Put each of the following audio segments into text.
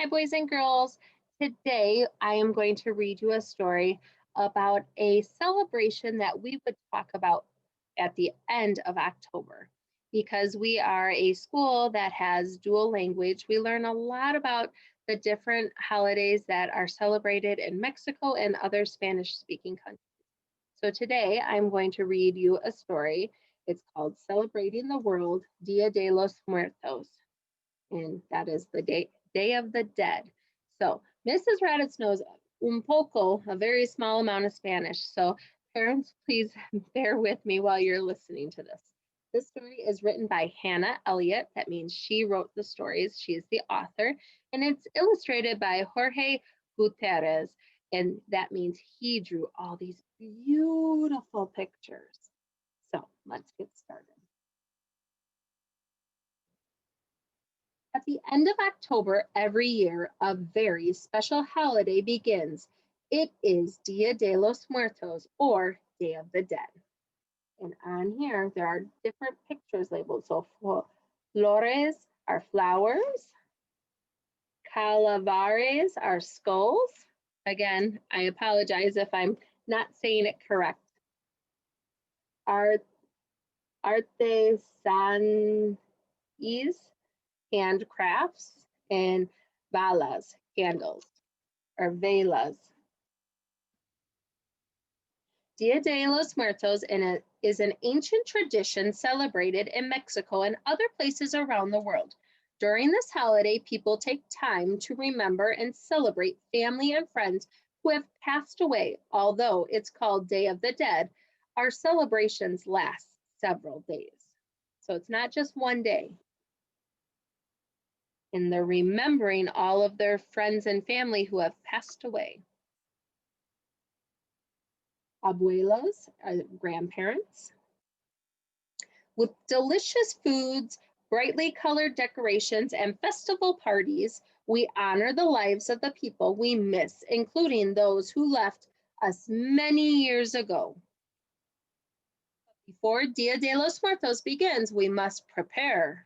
Hi, boys and girls. Today, I am going to read you a story about a celebration that we would talk about at the end of October. Because we are a school that has dual language, we learn a lot about the different holidays that are celebrated in Mexico and other Spanish speaking countries. So today, I'm going to read you a story. It's called Celebrating the World, Dia de los Muertos, and that is the Day of the Dead. So Mrs. Raditz knows un poco, a very small amount of Spanish. So parents, please bear with me while you're listening to this. This story is written by Hannah Elliott. That means she wrote the stories. She is the author. And it's illustrated by Jorge Gutierrez. And that means he drew all these beautiful pictures. So let's get started. At the end of October every year, a very special holiday begins. It is Dia de los Muertos, or Day of the Dead. And on here, there are different pictures labeled. So flores are flowers, calavares are skulls. Again, I apologize if I'm not saying it correct. Artesanías, handcrafts, and balas, candles, or velas. Dia de los Muertos is an ancient tradition celebrated in Mexico and other places around the world. During this holiday, people take time to remember and celebrate family and friends who have passed away. Although it's called Day of the Dead, our celebrations last several days. So it's not just one day. And they're remembering all of their friends and family who have passed away. Abuelos are grandparents. With delicious foods, brightly colored decorations, and festival parties, we honor the lives of the people we miss, including those who left us many years ago. Before Dia de los Muertos begins, we must prepare.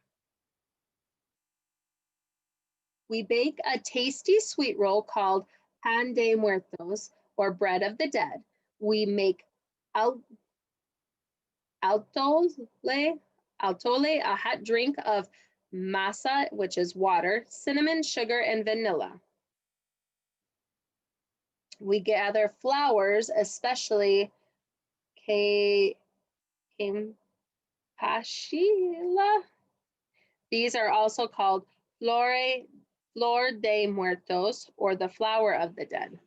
We bake a tasty sweet roll called pan de muertos, or bread of the dead. We make atole, a hot drink of masa, which is water, cinnamon, sugar, and vanilla. We gather flowers, especially campashila. These are also called flor de muertos, or the flower of the dead.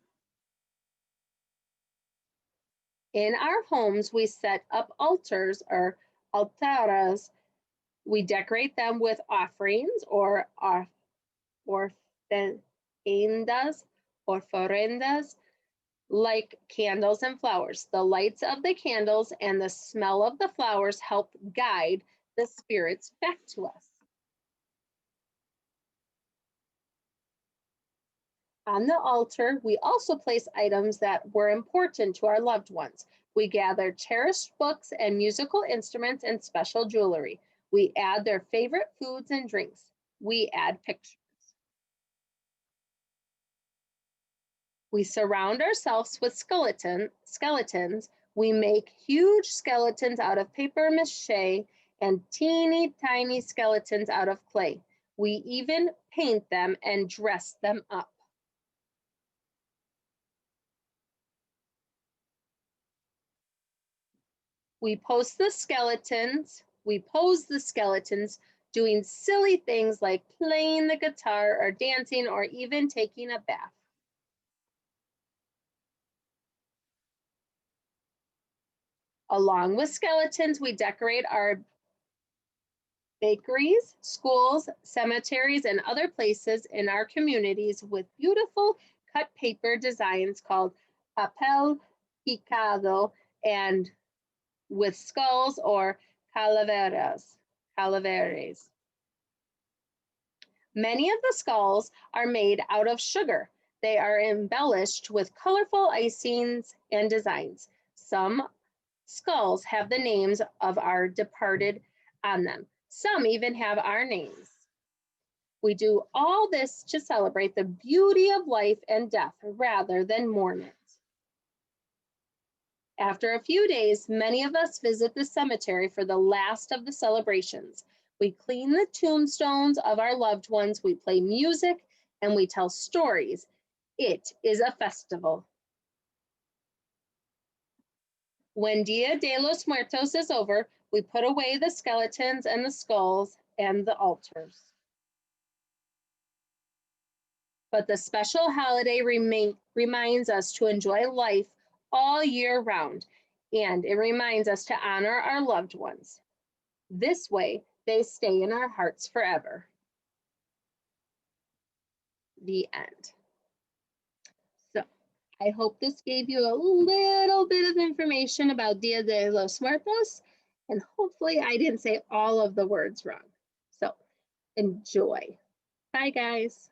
In our homes, we set up altars, or altaras. We decorate them with offerings, or ofrendas, like candles and flowers. The lights of the candles and the smell of the flowers help guide the spirits back to us. On the altar, we also place items that were important to our loved ones. We gather cherished books and musical instruments and special jewelry. We add their favorite foods and drinks. We add pictures. We surround ourselves with skeletons. We make huge skeletons out of paper mache and teeny tiny skeletons out of clay. We even paint them and dress them up. We pose the skeletons doing silly things like playing the guitar or dancing or even taking a bath. Along with skeletons, we decorate our bakeries, schools, cemeteries, and other places in our communities with beautiful cut paper designs called papel picado, and with skulls or calaveras. Many of the skulls are made out of sugar. They are embellished with colorful icings and designs. Some skulls have the names of our departed on them. Some even have our names. We do all this to celebrate the beauty of life and death rather than mourn it. After a few days, many of us visit the cemetery for the last of the celebrations. We clean the tombstones of our loved ones, we play music, and we tell stories. It is a festival. When Dia de los Muertos is over, we put away the skeletons and the skulls and the altars. But the special holiday reminds us to enjoy life all year round, and it reminds us to honor our loved ones. This way, they stay in our hearts forever. The end. So, I hope this gave you a little bit of information about Dia de los Muertos, and hopefully I didn't say all of the words wrong. So, enjoy. Bye, guys.